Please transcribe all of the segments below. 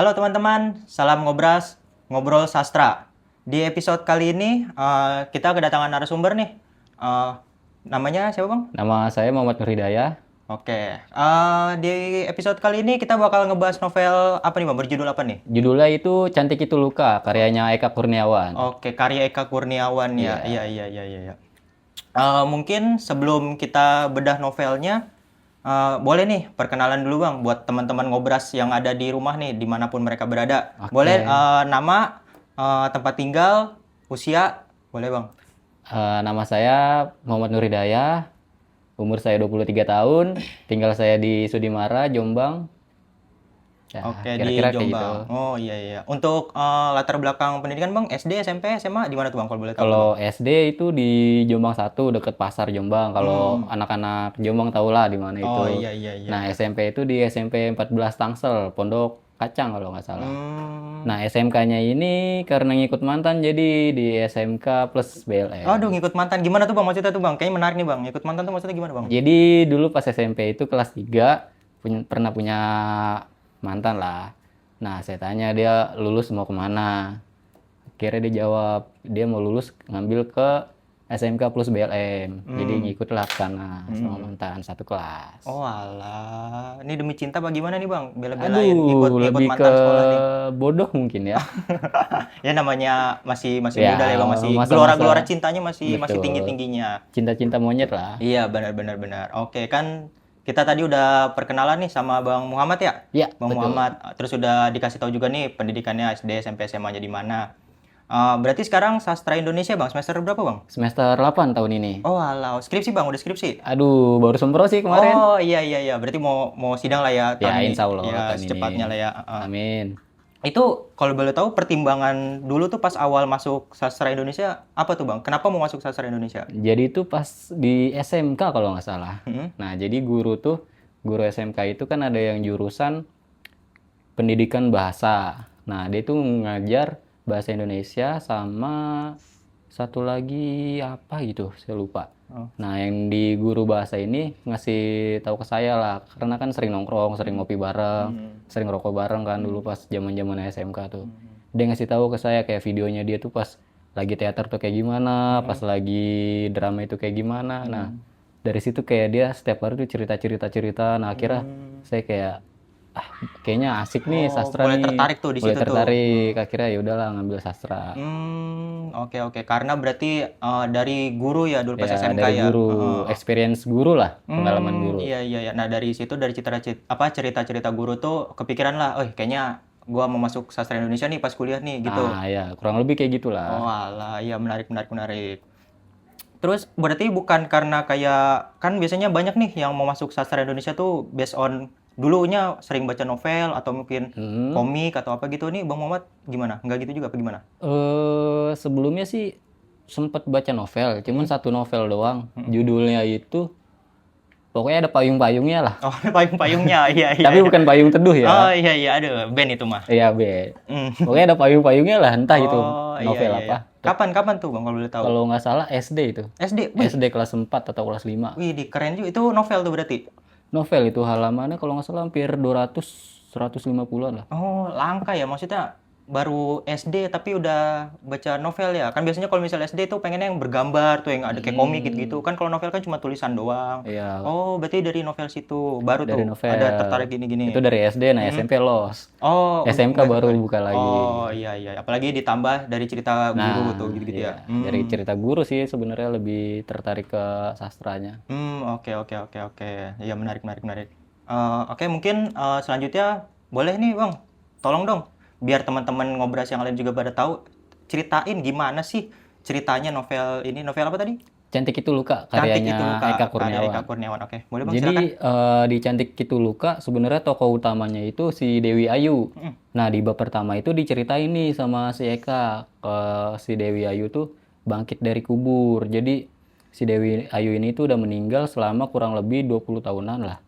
Halo teman-teman, salam ngobras, ngobrol sastra. Di episode kali ini kita kedatangan narasumber nih. Eh, Namanya siapa bang? Nama saya Muhammad Nur Hidayah. Oke, di episode kali ini kita bakal ngebahas novel apa nih bang? Berjudul apa nih? Judulnya itu Cantik Itu Luka, karyanya Eka Kurniawan. Oke, karya Eka Kurniawan ya. Iya. Iya. Mungkin sebelum kita bedah novelnya, boleh nih perkenalan dulu bang buat teman-teman ngobras yang ada di rumah nih dimanapun mereka berada. Boleh Oke. nama, tempat tinggal, usia, boleh bang. Nama saya Muhammad Nur Hidayah. Umur saya 23 tahun. Tinggal saya di Sudimara, Jombang. Ya, Oke, di kira-kira kayak gitu. Jombang. Oh iya. Untuk latar belakang pendidikan bang, SD, SMP, SMA di mana tuh bang kalau boleh tahu tuh bang? Kalau SD itu di Jombang 1 deket Pasar Jombang. Kalau anak-anak Jombang tahulah di mana Oh itu. iya. Nah, SMP itu di SMP 14 Tangsel, Pondok Kacang kalau nggak salah. Hmm. Nah, SMK-nya ini karena ngikut mantan jadi di SMK plus Aduh, BLM. ngikut mantan gimana tuh bang maksudnya tuh bang? Kayaknya menarik nih bang. Ngikut mantan tuh maksudnya gimana bang? Jadi dulu pas SMP itu kelas 3 pernah punya mantan lah. Nah, saya tanya dia lulus mau kemana. Akhirnya dia jawab dia mau lulus ngambil ke SMK plus BLM. Jadi ngikutlah ke sana sama mantan satu kelas. Oh alah, ini demi cinta apa gimana nih bang? Bela-belain ngikut Aduh, ngikut lebih ke mantan sekolah nih. bodoh mungkin ya. Ya namanya masih masih Ya, muda ya bang, masih gelora-gelora masa-masa cintanya masih betul. tinggi-tingginya. Cinta-cinta monyet lah. Iya benar. Oke kan kita tadi udah perkenalan nih sama Bang Muhammad ya. Ya, Bang betul. Muhammad, terus udah dikasih tahu juga nih pendidikannya SD, SMP, SMA-nya di mana. Berarti sekarang sastra Indonesia bang, semester berapa bang? Semester 8 tahun ini. Oh alah, skripsi bang, udah skripsi. Aduh, baru sempro sih kemarin. Oh iya. Berarti mau sidang lah ya Ya, tahun ini. insya Allah Ya tahun ini. secepatnya lah ya. Amin. Itu kalau boleh tahu pertimbangan dulu tuh pas awal masuk sastra Indonesia apa tuh bang? Kenapa mau masuk sastra Indonesia? Jadi itu pas di SMK kalau nggak salah. Hmm? Nah, jadi guru SMK itu kan ada yang jurusan pendidikan bahasa. Nah, dia itu ngajar bahasa Indonesia sama satu lagi apa gitu, saya lupa. Oh. Nah, yang di guru bahasa ini ngasih tahu ke saya lah, karena kan sering nongkrong, sering ngopi bareng, sering rokok bareng kan dulu pas zaman-zaman SMK tuh. Dia ngasih tahu ke saya kayak videonya dia tuh pas lagi teater tuh kayak gimana, pas lagi drama itu kayak gimana. Nah, dari situ kayak dia setiap hari tuh cerita. Nah, akhirnya saya kayak kayaknya asik nih Oh, sastra mulai nih. tertarik tuh di Mulai situ tuh. tertarik, akhirnya ya udahlah ngambil sastra. Oke. Karena berarti dari guru ya dulu pas Ya SMK dari ya. guru, experience guru lah, pengalaman guru. Iya. Nah dari situ dari cerita-cerita guru tuh kepikiran lah, oh kayaknya gua mau masuk sastra Indonesia nih pas kuliah nih gitu. Ah ya, kurang lebih kayak Oh gitulah. alah, iya menarik. Terus berarti bukan karena kayak kan biasanya banyak nih yang mau masuk sastra Indonesia tuh based on dulunya sering baca novel atau mungkin Hmm. komik atau apa gitu nih Bang Muhammad gimana? Nggak gitu juga apa gimana? Sebelumnya sih sempat baca novel, cuman satu novel doang. Judulnya itu pokoknya ada payung-payungnya lah. Oh, payung-payungnya. Iya. Tapi bukan payung teduh Oh ya. iya, aduh, band itu mah. Iya, B. Hmm. Pokoknya ada payung-payungnya lah, entah itu Oh novel iya. apa. Kapan tuh Bang kalau boleh tahu? Kalau nggak salah SD itu. SD. Wih, SD kelas 4 atau kelas 5. keren juga. Itu novel tuh berarti. Novel itu halamannya kalau nggak salah hampir 200 150-an lah. Oh, langka ya maksudnya baru SD tapi udah baca novel ya. Kan biasanya kalau misalnya SD tuh pengennya yang bergambar tuh yang ada kayak komik gitu-gitu. Kan kalau novel kan cuma tulisan doang. Iya, Oh, berarti dari novel situ baru dari tuh ada novel. tertarik gini-gini. Itu dari SD, nah SMP los. Oh, SMK baru buka lagi. Oh, iya. Apalagi ditambah dari cerita guru tuh Nah, gitu-gitu ya. iya. Dari cerita guru sih sebenarnya lebih tertarik ke sastranya. Oke. Ya menarik. Oke, mungkin selanjutnya boleh nih Bang, tolong dong, biar teman-teman ngobras yang lain juga pada tahu, ceritain gimana sih ceritanya novel ini, novel apa tadi? Cantik Itu Luka, Cantik Itu karyanya Luka, Eka karya Eka Kurniawan. Kurniawan. Oke, boleh Bang, silakan. Jadi di Cantik Itu Luka sebenarnya tokoh utamanya itu si Dewi Ayu. Nah di bab pertama itu diceritain nih sama si Eka, si Dewi Ayu tuh bangkit dari kubur. Jadi si Dewi Ayu ini tuh udah meninggal selama kurang lebih 20 tahunan lah.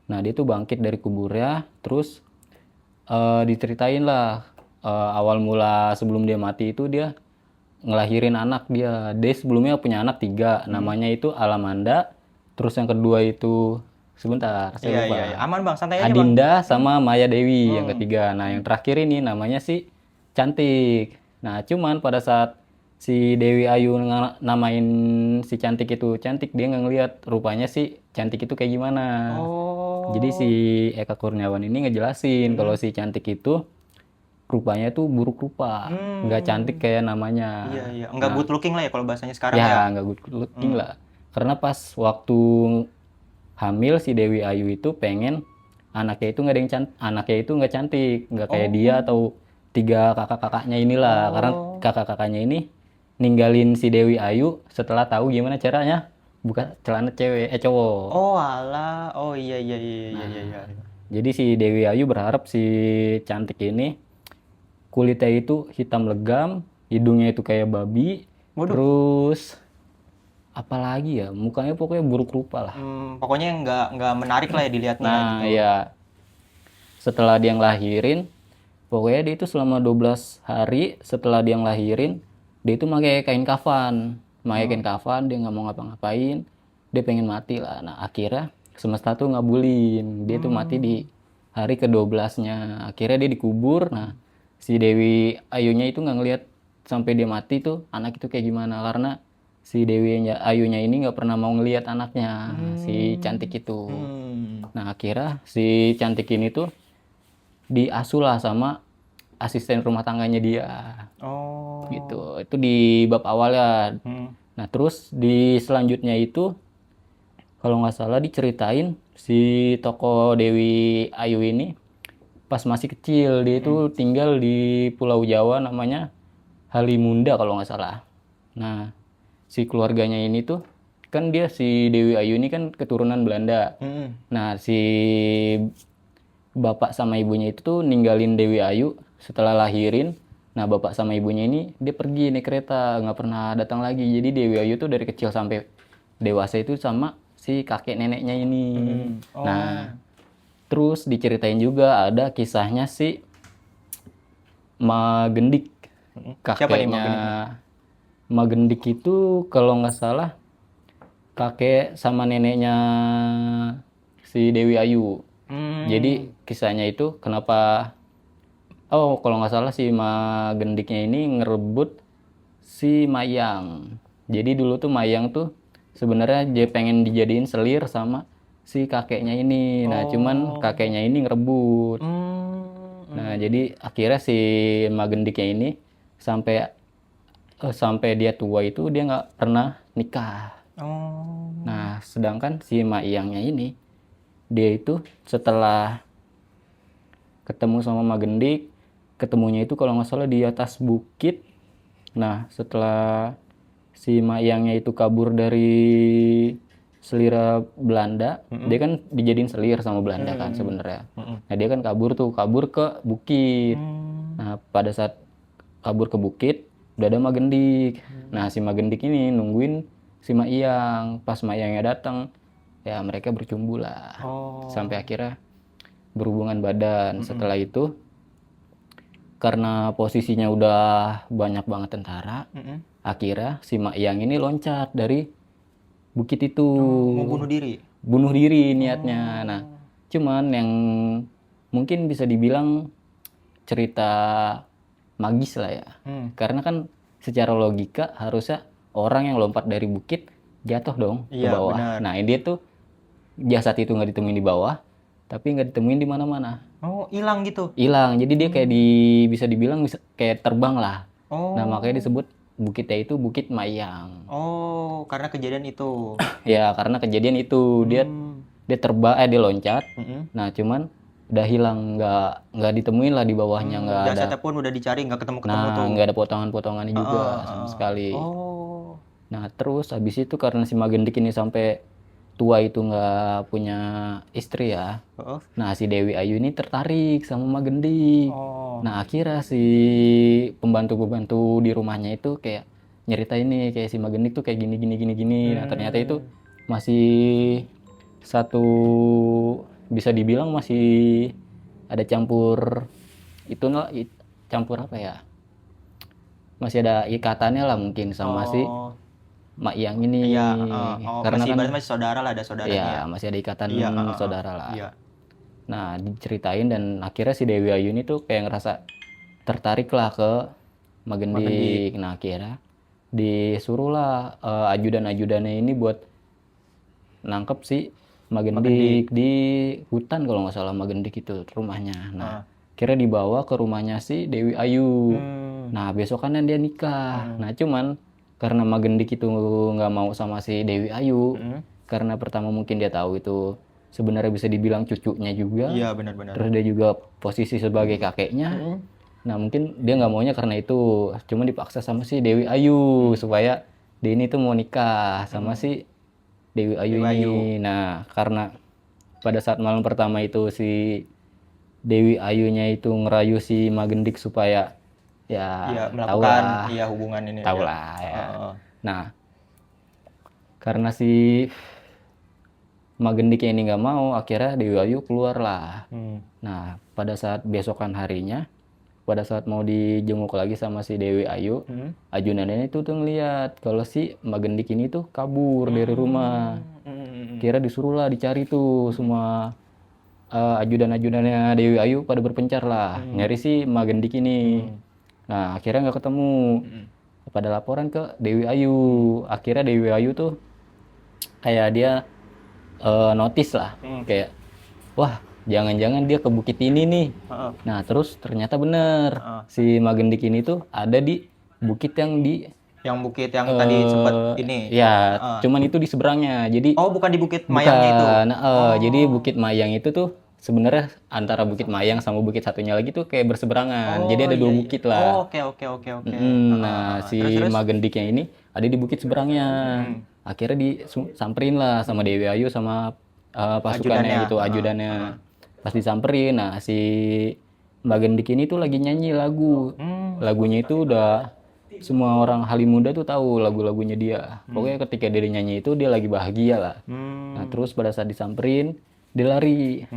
Nah dia tuh bangkit dari kuburnya, terus diceritain lah awal mula sebelum dia mati itu dia ngelahirin anak dia. Dia sebelumnya punya anak 3, namanya itu Alamanda, terus yang kedua itu sebentar, saya Iya, lupa. iya, iya. Aman Bang, santai aja Bang. Adinda sama Maya Dewi yang ketiga. Nah, yang terakhir ini namanya si Cantik. Nah, cuman pada saat si Dewi Ayu namain si Cantik itu Cantik, dia nggak ngeliat rupanya si Cantik itu kayak gimana. Jadi si Oh. Eka Kurniawan ini ngejelasin kalau si Cantik itu rupanya tuh buruk rupa, nggak cantik Hmm. kayak namanya. Iya, iya. Enggak Nah, good looking lah ya kalau bahasanya sekarang ya. ya nggak good looking lah. Karena pas waktu hamil si Dewi Ayu itu pengen anaknya itu nggak ada yang anaknya itu nggak cantik, nggak kayak dia Oh. atau tiga kakak-kakaknya inilah. Karena Oh. kakak-kakaknya ini ninggalin si Dewi Ayu setelah tahu gimana caranya buka celana cewek cowok. Oh, alah. Oh, iya, iya, iya, iya, iya, iya. Jadi si Dewi Ayu berharap si Cantik ini kulitnya itu hitam legam, hidungnya itu kayak babi, Waduh. terus apalagi ya, mukanya pokoknya buruk rupa lah. Pokoknya nggak menarik lah ya dilihatnya Nah, gitu. ya setelah dia ngelahirin, pokoknya dia itu selama 12 hari setelah dia ngelahirin, dia itu pakai kain kafan. Pakai kain kafan, dia nggak mau ngapa-ngapain, dia pengen mati lah. Nah, akhirnya semesta tuh ngabulin. Dia tuh mati di hari ke-12-nya. Akhirnya dia dikubur. Nah, si Dewi Ayunya itu nggak ngelihat sampai dia mati tuh anak itu kayak gimana. Karena si Dewi Ayunya ini nggak pernah mau ngelihat anaknya, si Cantik itu. Nah, akhirnya si Cantik ini tuh diasuh lah sama asisten rumah tangganya dia Oh. gitu. Itu di bab awal ya. Nah, terus di selanjutnya itu kalau nggak salah diceritain si tokoh Dewi Ayu ini pas masih kecil dia itu tinggal di Pulau Jawa namanya Halimunda kalau nggak salah. Nah, si keluarganya ini tuh kan dia si Dewi Ayu ini kan keturunan Belanda. Nah, si bapak sama ibunya itu tuh ninggalin Dewi Ayu setelah lahirin. Nah, bapak sama ibunya ini dia pergi naik kereta, nggak pernah datang lagi. Jadi Dewi Ayu tuh dari kecil sampai dewasa itu sama si kakek neneknya ini. Oh. Nah, terus diceritain juga ada kisahnya si Magendik, Siapa nih kakeknya. Magendik? Magendik itu kalau nggak salah kakek sama neneknya si Dewi Ayu. Jadi kisahnya itu kenapa kalau nggak salah si Magendiknya ini ngerebut si Mayang. Jadi dulu tuh Mayang tuh sebenarnya dia pengen dijadiin selir sama si kakeknya ini. Nah, cuman kakeknya ini ngerebut. Nah, jadi akhirnya si Magendiknya ini sampai sampai dia tua itu dia nggak pernah nikah. Oh. Nah, sedangkan si Mayangnya ini dia itu setelah ketemu sama Magendik, ketemunya itu kalau nggak salah di atas bukit. Nah, setelah si Mayangnya itu kabur dari selira Belanda, dia kan dijadiin selir sama Belanda kan sebenarnya. Nah, dia kan kabur ke bukit. Nah, pada saat kabur ke bukit, udah ada Magendik. Nah, si Magendik ini nungguin si Mayang. Pas Mayangnya datang, ya mereka bercumbu lah. Sampai akhirnya berhubungan badan. Setelah itu, karena posisinya udah banyak banget tentara, akhirnya si Mayang ini loncat dari bukit itu. Mau bunuh diri? Bunuh diri niatnya. Nah, cuman yang mungkin bisa dibilang cerita magis lah ya. Karena kan secara logika harusnya orang yang lompat dari bukit jatuh dong ke Iya, bawah. benar. Nah, dia tuh jasad itu nggak ditemuin di bawah, tapi nggak ditemuin di mana-mana. Oh, hilang gitu. Hilang. Jadi dia kayak bisa dibilang kayak terbang lah. Nah, makanya disebut bukitnya itu Bukit Mayang. Oh, karena kejadian itu. Ya, karena kejadian itu dia terbang dia loncat. Nah, cuman udah hilang, nggak ditemuin lah di bawahnya, nggak ada. Jasadnya pun udah dicari, nggak ketemu-ketemu tuh. Nah, nggak ada potongan-potongannya juga sama sekali. Oh. Nah, terus habis itu karena si Magendik ini sampai tua itu nggak punya istri ya. Nah, si Dewi Ayu ini tertarik sama Magendik. Nah, akhirnya si pembantu-pembantu di rumahnya itu kayak nyerita ini kayak si Magendik tuh kayak gini. Nah, ternyata itu masih satu bisa dibilang masih ada campur itu campur apa ya? Masih ada ikatannya lah mungkin sama si Mak Yang ini. Iya, oh Karena masih kan berarti masih saudara lah, ada saudaranya ya. ya masih ada ikatan Iya, saudara lah. iya. Nah, diceritain dan akhirnya si Dewi Ayu ini tuh kayak ngerasa tertarik lah ke Magendik. Nah, akhirnya disuruhlah ajudan-ajudannya ini buat nangkep si Magendik di hutan kalau nggak salah, Magendik itu rumahnya. Nah, akhirnya dibawa ke rumahnya si Dewi Ayu. Nah, besokannya dia nikah. Nah, cuman karena Magendik itu nggak mau sama si Dewi Ayu, karena pertama mungkin dia tahu itu sebenarnya bisa dibilang cucunya juga. Iya, benar-benar. Terus dia juga posisi sebagai kakeknya. Nah, mungkin dia nggak maunya karena itu. Cuma dipaksa sama si Dewi Ayu supaya dia ini tuh mau nikah sama si Dewi Ayu ini. Nah, karena pada saat malam pertama itu si Dewi Ayunya itu ngerayu si Magendik supaya Iya, tahu melakukan lah, iya hubungan ini tahu ya. lah ya. Nah, karena si Magendiknya ini nggak mau, akhirnya Dewi Ayu keluar lah. Nah, pada saat besokan harinya, pada saat mau dijenguk lagi sama si Dewi Ayu, ajudannya itu tuh ngeliat kalau si Magendik ini tuh kabur dari rumah. Kira disuruh lah dicari tuh semua ajudan-ajudannya Dewi Ayu pada berpencar lah, nyari si Magendik ini. Nah, akhirnya nggak ketemu. Pada laporan ke Dewi Ayu. Akhirnya Dewi Ayu tuh kayak dia notice lah, kayak wah jangan-jangan dia ke bukit ini nih. Nah, terus ternyata bener si Magendik ini tuh ada di bukit yang bukit yang tadi sempat ini. ya, cuman itu di seberangnya. Jadi Oh, bukan di Bukit Mayangnya itu. Jadi Bukit Mayang itu tuh sebenarnya antara Bukit Mayang sama bukit satunya lagi tuh kayak berseberangan. Jadi ada dua bukit lah. Oh, oke. Nah, si Magendiknya ini ada di bukit seberangnya. Akhirnya disamperin lah sama Dewi Ayu sama pasukannya gitu, ajudannya. Pas disamperin, nah si Magendik ini tuh lagi nyanyi lagu. Lagunya itu udah semua orang Halimunda tuh tahu lagu-lagunya dia. Pokoknya ketika dia nyanyi itu dia lagi bahagia lah. Nah, terus pada saat disamperin, dia lari,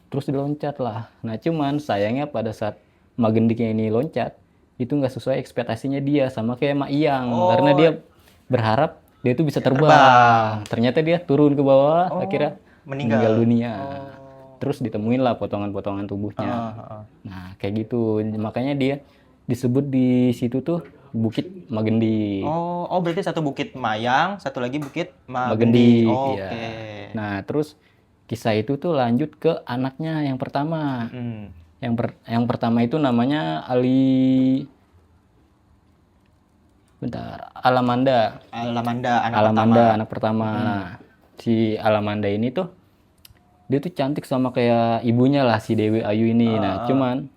terus diloncat lah. Nah, cuman sayangnya pada saat Magendiknya ini loncat, itu nggak sesuai ekspektasinya dia, sama kayak Mak Iyang. Karena dia berharap dia tuh bisa terbang. Ternyata dia turun ke bawah, akhirnya meninggal dunia. Terus ditemuin lah potongan-potongan tubuhnya. Nah, kayak gitu. Makanya dia disebut di situ tuh Bukit Magendik. Oh, berarti satu Bukit Mayang, satu lagi Bukit Magendik. Oke. Ya. Nah, terus kisah itu tuh lanjut ke anaknya yang pertama. Yang pertama itu namanya Alamanda. Anak pertama. Nah, si Alamanda ini tuh dia tuh cantik sama kayak ibunya lah, si Dewi Ayu ini. Nah, cuman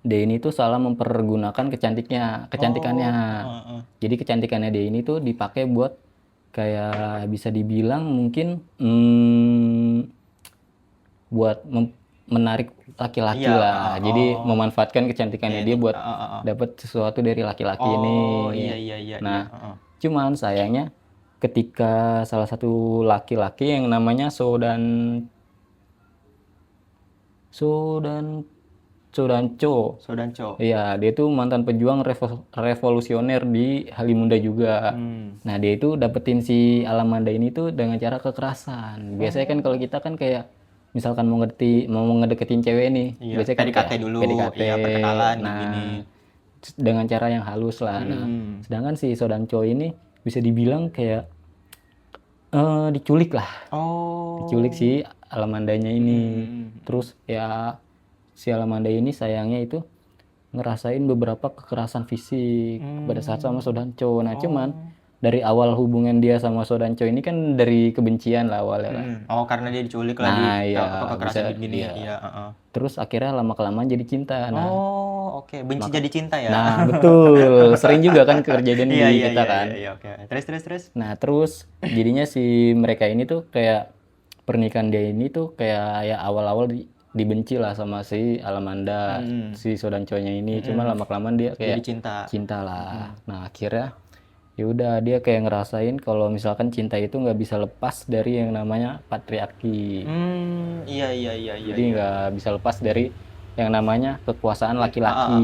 dia ini tuh salah mempergunakan kecantikannya. Jadi kecantikannya dia ini tuh dipakai buat kayak bisa dibilang mungkin buat menarik laki-laki lah. Jadi memanfaatkan kecantikannya dia buat dapat sesuatu dari laki-laki ini. Iya. Nah, cuman sayangnya ketika salah satu laki-laki yang namanya Sodanco. Iya, dia tuh mantan pejuang revolusioner di Halimunda juga. Nah, dia itu dapetin si Alamanda ini tuh dengan cara kekerasan. Biasanya kan kalau kita kan kayak misalkan mau ngedeketin cewek nih, biasanya kan PDKT dulu, perkenalan gini. Dengan cara yang halus lah. Nah, sedangkan si Sodanco ini bisa dibilang kayak diculik lah. Diculik si Alamandanya ini. Terus ya si Alamanda ini sayangnya itu ngerasain beberapa kekerasan fisik pada saat sama Sodanco. Nah, cuman dari awal hubungan dia sama Sodanco ini kan dari kebencian lah awalnya lah. Karena dia diculik lagi. Kekerasan gini. Terus akhirnya lama-kelamaan jadi cinta. Nah, benci jadi cinta ya. Nah, betul. Sering juga kan kejadian di kita kan. Iya. Terus. Nah, terus jadinya si mereka ini tuh kayak pernikahan dia ini tuh kayak ya awal-awal dibenci lah sama si Alamanda, si Sodanco-nya ini. Cuma lama-kelamaan dia kayak jadi cinta lah. Nah, akhirnya ya udah dia kayak ngerasain kalau misalkan cinta itu nggak bisa lepas dari yang namanya patriarki. Iya. Jadi nggak bisa lepas dari yang namanya kekuasaan laki-laki.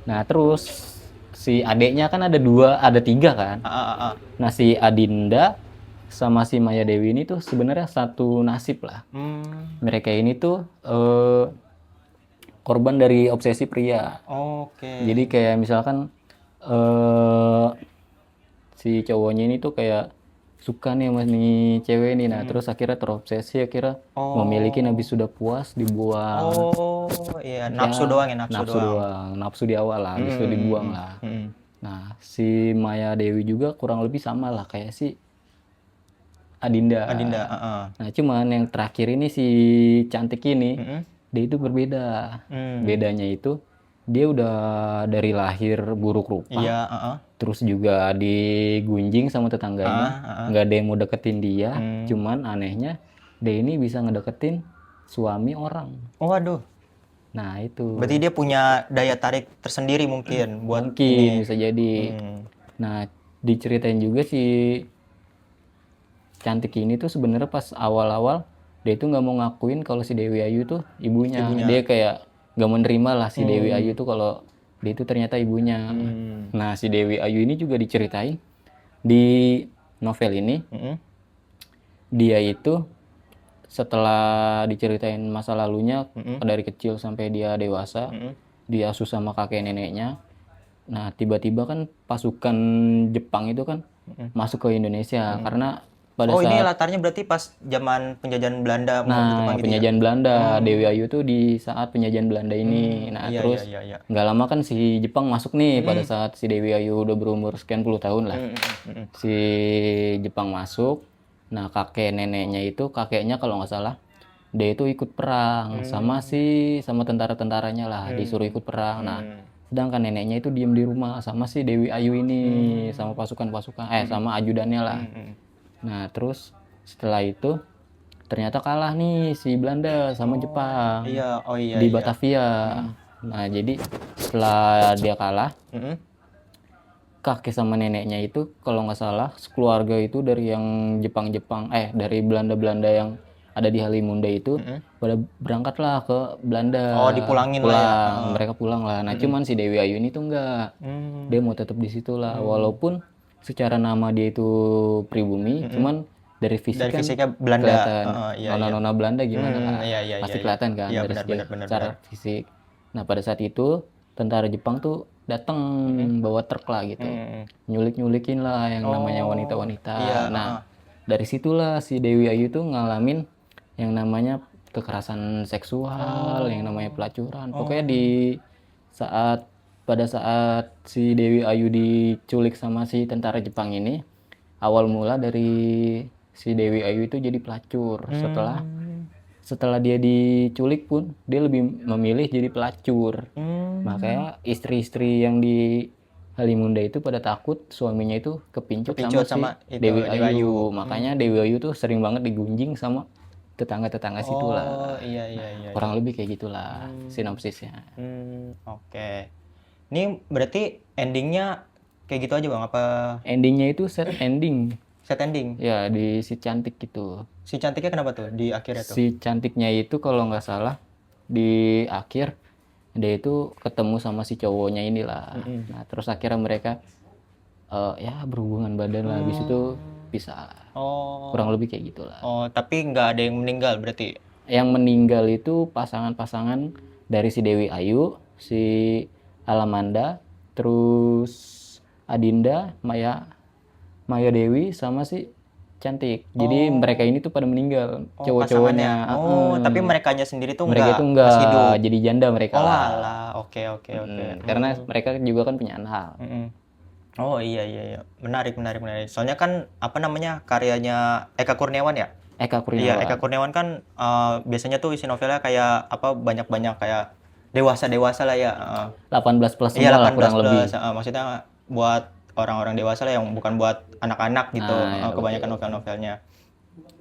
Nah, terus si adeknya kan ada tiga kan. Ah, ah, ah. Nah, si Adinda sama si Maya Dewi ini tuh sebenarnya satu nasib lah. Mereka ini tuh korban dari obsesi pria. Oke. Jadi kayak misalkan eh si cowoknya ini tuh kayak suka nih sama nih cewek nih. Nah, terus akhirnya terobsesi, akhirnya memiliki, habis sudah puas dibuang. Oh, iya, nafsu doang ya, nafsu Nafsu doang. doang. Nafsu di awal lah, habis itu dibuang lah. Nah, si Maya Dewi juga kurang lebih sama lah kayak si Adinda. Adinda, ah. Nah, cuman yang terakhir ini si cantik ini, dia itu berbeda. Bedanya itu dia udah dari lahir buruk rupa, Iya, terus juga digunjing sama tetangganya, nggak ada yang mau deketin dia. Cuman anehnya dia ini bisa ngedeketin suami orang. Waduh. Nah, itu Berarti dia punya daya tarik tersendiri mungkin buat mungkin bisa jadi. Nah, diceritain juga si cantik ini tuh sebenarnya pas awal-awal dia itu nggak mau ngakuin kalau si Dewi Ayu tuh ibunya. Dia kayak nggak menerima lah si Dewi Ayu tuh kalau dia itu ternyata ibunya. Nah, si Dewi Ayu ini juga diceritain di novel ini. Dia itu setelah diceritain masa lalunya dari kecil sampai dia dewasa, diasuh sama kakek neneknya. Nah, tiba-tiba kan pasukan Jepang itu kan masuk ke Indonesia karena pada Oh, saat ini latarnya berarti pas zaman penjajahan Belanda nah Jepang gitu ya? penjajahan Belanda, Dewi Ayu tuh di saat penjajahan Belanda ini. Nah, Iya, terus iya, iya. nggak lama kan si Jepang masuk nih pada saat si Dewi Ayu udah berumur sekian puluh tahun lah. Si Jepang masuk. Nah, kakek neneknya itu, kakeknya kalau nggak salah, dia itu ikut perang sama tentara-tentaranya lah, disuruh ikut perang. Nah, sedangkan neneknya itu diem di rumah sama si Dewi Ayu ini, sama pasukan-pasukan, sama ajudannya lah. Nah, terus setelah itu ternyata kalah nih si Belanda sama Jepang Iya, oh iya, di iya. Batavia. Nah, jadi setelah dia kalah, kakek sama neneknya itu kalau nggak salah sekeluarga itu dari yang Jepang-Jepang, dari Belanda-Belanda yang ada di Halimunda itu pada berangkatlah ke Belanda. Oh, dipulangin lah ya. Mereka pulang lah. Nah, cuman si Dewi Ayu ini tuh enggak. Dia mau tetap di situ lah, walaupun secara nama dia itu pribumi, cuman dari fisik Dari kan fisiknya Belanda. kelihatan. Iya, Nona-nona Belanda gimana kan? iya, iya, Pasti iya. kelihatan kan Iya, dari benar, segi benar, secara fisik. Nah, pada saat itu tentara Jepang tuh datang bawa truk lah gitu. Nyulik-nyulikin lah yang namanya wanita-wanita. Iya, Nah, dari situlah si Dewi Ayu tuh ngalamin yang namanya kekerasan seksual, yang namanya pelacuran. Pokoknya pada saat si Dewi Ayu diculik sama si tentara Jepang ini, awal mula dari si Dewi Ayu itu jadi pelacur. Setelah dia diculik pun dia lebih memilih jadi pelacur. Makanya istri-istri yang di Halimunda itu pada takut suaminya itu kepincut sama si itu, Dewi Dewi Ayu. Makanya Dewi Ayu tuh sering banget digunjing sama tetangga-tetangga situ Oh, lah. iya, iya, iya. Kurang lebih kayak gitulah sinopsisnya. Oke. Ini berarti endingnya kayak gitu aja Bang? Apa Endingnya itu set ending. set ending? Ya, di si cantik gitu. Si cantiknya kenapa tuh di akhirnya tuh? Si cantiknya itu kalau nggak salah di akhir dia itu ketemu sama si cowoknya inilah. Nah, terus akhirnya mereka ya berhubungan badan lah, habis itu pisah. Oh. Kurang lebih kayak gitulah. Oh, tapi nggak ada yang meninggal berarti? Yang meninggal itu pasangan-pasangan dari si Dewi Ayu, si Alamanda, terus Adinda, Maya Dewi sama si Cantik. Jadi mereka ini tuh pada meninggal, cowok-cowoknya. pasangannya. Oh, tapi merekanya sendiri tuh Mereka itu masih hidup. enggak jadi janda mereka Oh, lah. alah. Oke, oke, oke. Karena mereka juga kan punya anak. Oh, iya, iya, iya. Menarik, menarik, menarik. Soalnya kan apa namanya karyanya Eka Kurniawan ya? Eka Iya, Kurniawan. Eka Kurniawan kan biasanya tuh isi novelnya kayak apa banyak-banyak kayak dewasa-dewasa lah ya. 18 plus Iya, semua lah 18 kurang lebih. plus. Maksudnya buat orang-orang dewasa lah yang bukan buat anak-anak gitu. Nah, ya, Kebanyakan novel-novelnya.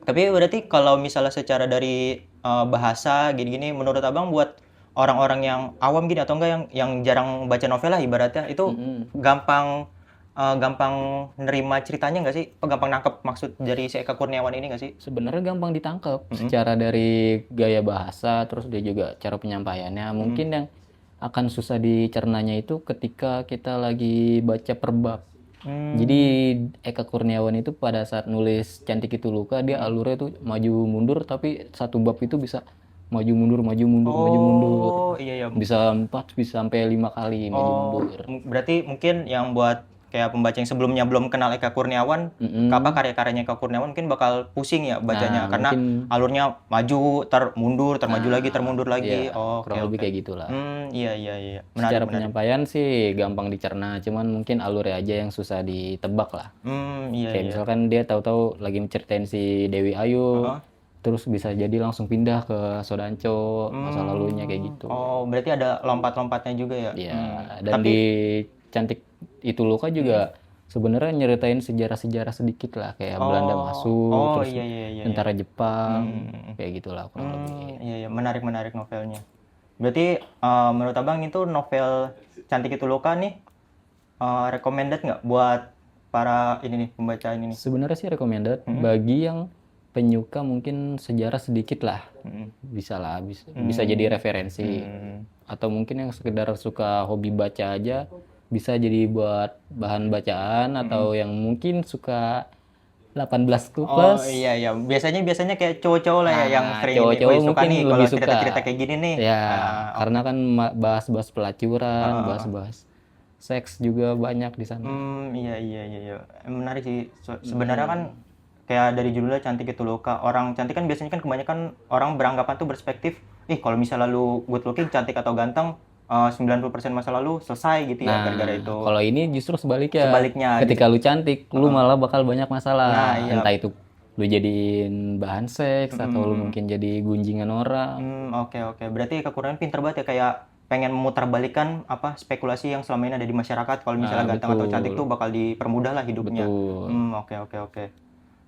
Tapi berarti kalau misalnya secara dari bahasa gini-gini, menurut Abang buat orang-orang yang awam gini atau enggak yang jarang baca novel lah ibaratnya itu gampang nerima ceritanya nggak sih? Gampang nangkep maksud dari si Eka Kurniawan ini nggak sih? Sebenarnya gampang ditangkap secara dari gaya bahasa, terus dia juga cara penyampaiannya. Mungkin yang akan susah dicernanya itu ketika kita lagi baca per bab. Hmm. Jadi Eka Kurniawan itu pada saat nulis Cantik Itu Luka, dia alurnya tuh maju mundur, tapi satu bab itu bisa maju mundur, maju mundur, maju mundur. Oh, iya ya. Bisa 4, bisa sampai 5 kali maju Oh, mundur. berarti mungkin yang buat kayak pembaca yang sebelumnya belum kenal Eka Kurniawan, apa karya-karyanya Eka Kurniawan mungkin bakal pusing ya bacanya Nah, karena mungkin alurnya maju, termundur, termaju lagi, termundur lagi. ya Oh, oke kurang lebih oke. kayak gitulah. Iya iya iya. Menarik Secara menarik. penyampaian sih gampang dicerna, cuman mungkin alurnya aja yang susah ditebak lah. Iya Kayak iya. misalkan dia tahu-tahu lagi menceritain si Dewi Ayu, terus bisa jadi langsung pindah ke Sodanco, masa lalunya kayak gitu. Oh, berarti ada lompat-lompatnya juga ya? Ya, dan Tapi di Cantik Itu Luka juga sebenarnya nyeritain sejarah-sejarah sedikit lah, kayak Belanda masuk, oh terus iya iya iya. tentara Jepang, kayak gitulah kurang lebih. Iya iya, menarik menarik novelnya. Berarti menurut Abang itu novel Cantik Itu Luka nih recommended nggak buat para ini nih pembaca ini nih? Sebenarnya sih recommended bagi yang penyuka mungkin sejarah sedikit lah, bisa lah, bisa jadi referensi. Atau mungkin yang sekedar suka hobi baca aja, bisa jadi buat bahan bacaan, atau yang mungkin suka 18 Oh plus. iya iya, biasanya kayak cowok-cowok lah ya yang Nah, sering ini. cowok-cowok Wih, suka mungkin nih kalau lebih suka. cerita-cerita kayak gini nih. Ya, karena kan bahas-bahas pelacuran, bahas-bahas seks juga banyak di sana. Iya iya iya iya. Menarik sih. Sebenarnya kan kayak dari judulnya Cantik Itu Luka. Orang cantik kan biasanya kan kebanyakan orang beranggapan tuh berspektif, kalau misalnya lu good looking, cantik atau ganteng, 90% masa lalu selesai gitu ya gara-gara itu. Kalau ini justru sebaliknya. Sebaliknya Ketika lu cantik, lu malah bakal banyak masalah. Nah, iya. Entah itu lu jadiin bahan seks atau lu mungkin jadi gunjingan orang. Oke oke. Berarti kekurangan pinter banget ya kayak pengen memutarbalikkan apa spekulasi yang selama ini ada di masyarakat kalau misalnya ganteng atau cantik tuh bakal dipermudah lah hidupnya. Betul. Oke oke oke.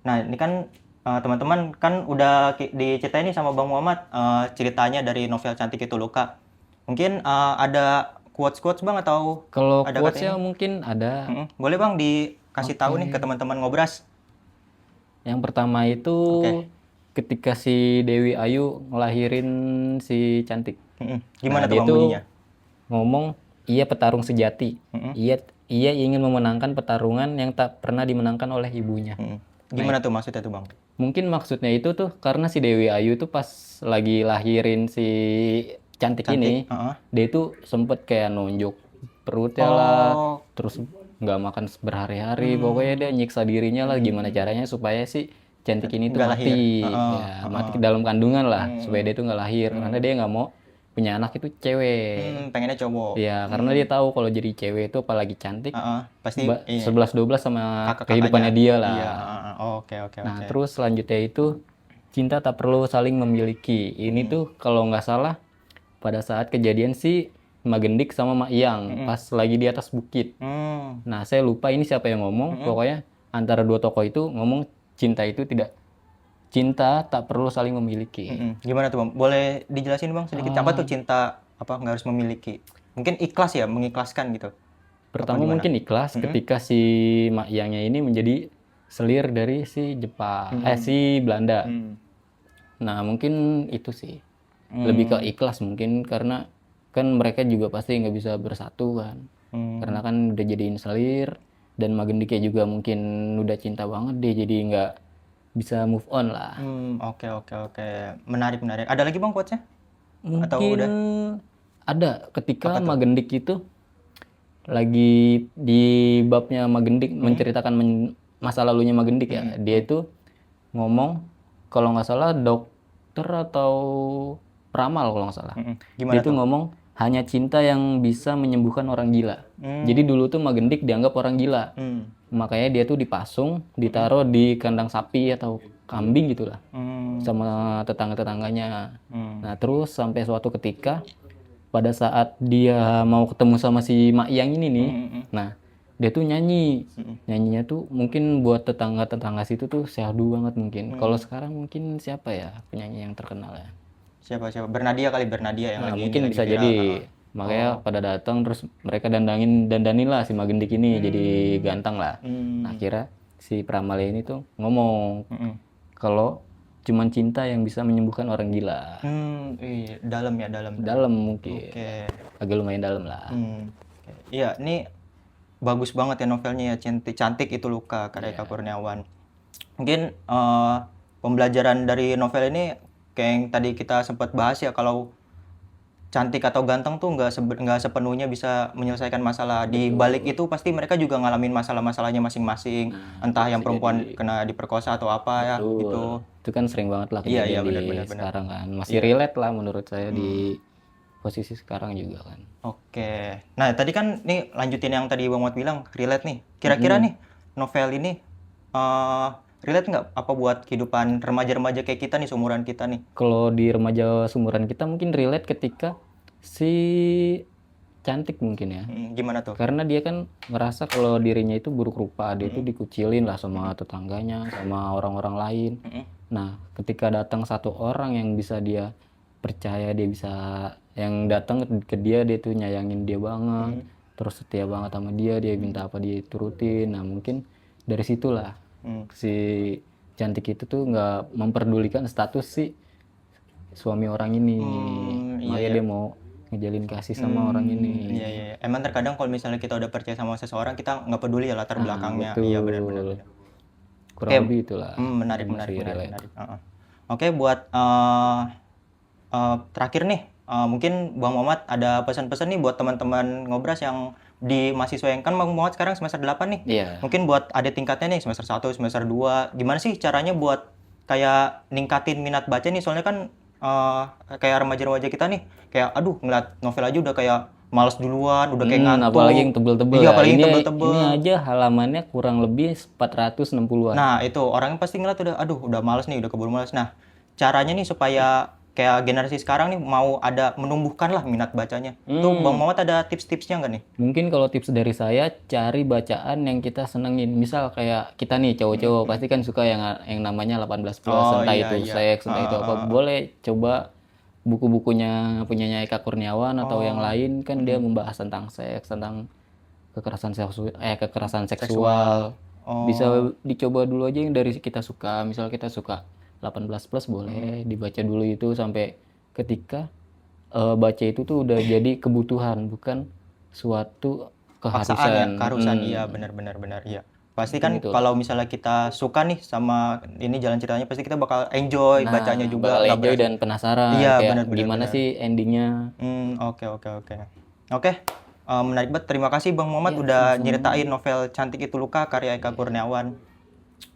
Nah, ini kan teman-teman kan udah diceritain nih sama Bang Muhammad ceritanya dari novel Cantik Itu Luka. Mungkin ada quotes-quotes Bang atau Kalau ada quotesnya mungkin ada. boleh Bang dikasih tahu nih ke teman-teman ngobras. Yang pertama itu ketika si Dewi Ayu ngelahirin si Cantik. Gimana Nah, tuh dia Bang tuh bunyinya? ngomong, ia petarung sejati. Ia ingin memenangkan pertarungan yang tak pernah dimenangkan oleh ibunya. Gimana tuh maksudnya tuh Bang? Mungkin maksudnya itu tuh karena si Dewi Ayu tuh pas lagi lahirin si Cantik ini, dia itu sempet kayak nunjuk perutnya lah, terus nggak makan berhari-hari, pokoknya dia nyiksa dirinya lah gimana caranya supaya si Cantik ini tuh Nggak mati, lahir. ya mati dalam kandungan lah, supaya dia tuh nggak lahir, karena dia nggak mau punya anak itu cewek. Pengennya cowok. Ya, karena dia tahu kalau jadi cewek itu apalagi cantik, Pasti 11-12 sama kakak-kakaknya. kehidupannya dia lah. Iya, oke oke Nah, oke. terus selanjutnya itu cinta tak perlu saling memiliki. Ini tuh kalau nggak salah pada saat kejadian si Magendik sama Mak Iyang pas lagi di atas bukit. Nah, saya lupa ini siapa yang ngomong. Pokoknya antara dua tokoh itu ngomong cinta tak perlu saling memiliki. Gimana tuh Bang? Boleh dijelasin Bang sedikit apa tuh cinta apa nggak harus memiliki? Mungkin ikhlas ya, mengikhlaskan gitu. Pertama mungkin ikhlas ketika si Mak Iyangnya ini menjadi selir dari si si Belanda. Nah, mungkin itu sih. Lebih ke ikhlas mungkin karena kan mereka juga pasti nggak bisa bersatu kan. Karena kan udah jadiin selir dan Magendiknya juga mungkin udah cinta banget dia jadi nggak bisa move on lah. Oke oke oke. Menarik menarik. Ada lagi Bang quotes-nya? Atau Mungkin udah? ada ketika Magendik itu lagi di babnya Magendik menceritakan masa lalunya Magendik ya. Dia itu ngomong kalau nggak salah dokter atau peramal kalau nggak salah. Gimana Dia tuh ngomong hanya cinta yang bisa menyembuhkan orang gila. Jadi dulu tuh Magendik dianggap orang gila. Makanya dia tuh dipasung, ditaruh di kandang sapi atau kambing gitulah. Sama tetangga-tetangganya. Nah, terus sampai suatu ketika pada saat dia mau ketemu sama si Mak Iyang ini nih. Nah, dia tuh nyanyi. Nyanyinya tuh mungkin buat tetangga-tetangga situ tuh syahdu banget mungkin. Kalau sekarang mungkin siapa ya penyanyi yang terkenal ya? Siapa? Bernadia kali, Bernadia yang Nah, lagi mungkin lagi bisa viral. jadi. Makanya pada datang terus mereka dandanin lah si Magendik ini jadi ganteng lah. Nah, kira si Pramali ini tuh ngomong kalau cuman cinta yang bisa menyembuhkan orang gila. Iya, dalam ya, dalam. Dalam mungkin. Oke. Agak lumayan dalam lah. Oke. Iya, ini bagus banget ya novelnya ya, Cantik Itu Luka karya Eka Iya. Kurniawan. Mungkin pembelajaran dari novel ini kayak yang tadi kita sempat bahas ya, kalau cantik atau ganteng tuh nggak sepenuhnya bisa menyelesaikan masalah. Di balik itu pasti mereka juga ngalamin masalah-masalahnya masing-masing. Entah yang perempuan kena diperkosa atau apa ya gitu. Itu kan sering banget lah Iya, kejadian benar, di benar, benar. sekarang kan. Masih relate lah menurut saya di posisi sekarang juga kan. Oke. Nah, tadi kan nih lanjutin yang tadi Bang Mat bilang, relate nih. Kira-kira nih novel ini relate nggak apa buat kehidupan remaja-remaja kayak kita nih, seumuran kita nih? Kalau di remaja seumuran kita mungkin relate ketika si Cantik mungkin ya. Gimana tuh? Karena dia kan ngerasa kalau dirinya itu buruk rupa, dia itu dikucilin lah sama tetangganya, sama orang-orang lain. Nah, ketika datang satu orang yang bisa dia percaya, dia bisa yang datang ke dia tuh nyayangin dia banget, terus setia banget sama dia minta apa dia turutin. Nah, mungkin dari situlah si Cantik itu tuh nggak memperdulikan status si suami orang ini. Makanya dia mau ngejalin kasih sama orang ini. Iya, iya. Emang terkadang kalau misalnya kita udah percaya sama seseorang, kita nggak peduli ya latar belakangnya. betul. Iya, benar-benar. Kurang lebih itulah. Menarik. Masih relate. Oke, buat terakhir nih, mungkin Bang Muhammad ada pesan-pesan nih buat teman-teman ngobras yang di mahasiswa yang kan Bang Muhammad sekarang semester 8 nih. Iya. Mungkin buat ada tingkatnya nih semester 1, semester 2. Gimana sih caranya buat kayak ningkatin minat baca nih? Soalnya kan kayak remaja-remaja kita nih, kayak aduh ngeliat novel aja udah kayak males duluan, udah kayak ngantuk. Apalagi yang tebel-tebel Iya, ya. apalagi yang Ini tebel-tebel. aja halamannya kurang lebih 460-an. Nah, itu orangnya pasti ngeliat udah males nih, udah keburu males. Nah, caranya nih supaya kayak generasi sekarang nih mau ada menumbuhkan lah minat bacanya. Tuh Bang Muhammad ada tips-tipsnya nggak nih? Mungkin kalau tips dari saya, cari bacaan yang kita senengin. Misal kayak kita nih cowok-cowok pasti kan suka yang namanya 18 plus, entah iya, itu iya. seks, entah itu apa. Boleh coba buku-bukunya punyanya Eka Kurniawan atau yang lain, kan dia membahas tentang seks, tentang kekerasan seksual. Bisa dicoba dulu aja yang dari kita suka. Misal kita suka 18 plus, boleh dibaca dulu itu sampai ketika baca itu tuh udah jadi kebutuhan, bukan suatu keharusan. Keharusan, iya, benar, iya. Pasti kan kalau misalnya kita suka nih sama ini jalan ceritanya, pasti kita bakal enjoy bacanya juga. Bakal nggak enjoy berasa- dan penasaran Iya, kayak benar, gimana sih endingnya. Oke. Menarik banget. Terima kasih Bang Muhammad udah nyeritain novel Cantik Itu Luka karya Eka Kurniawan.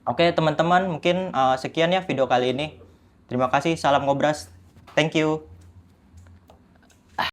Oke, teman-teman, mungkin sekian ya video kali ini. Terima kasih, salam ngobras. Thank you.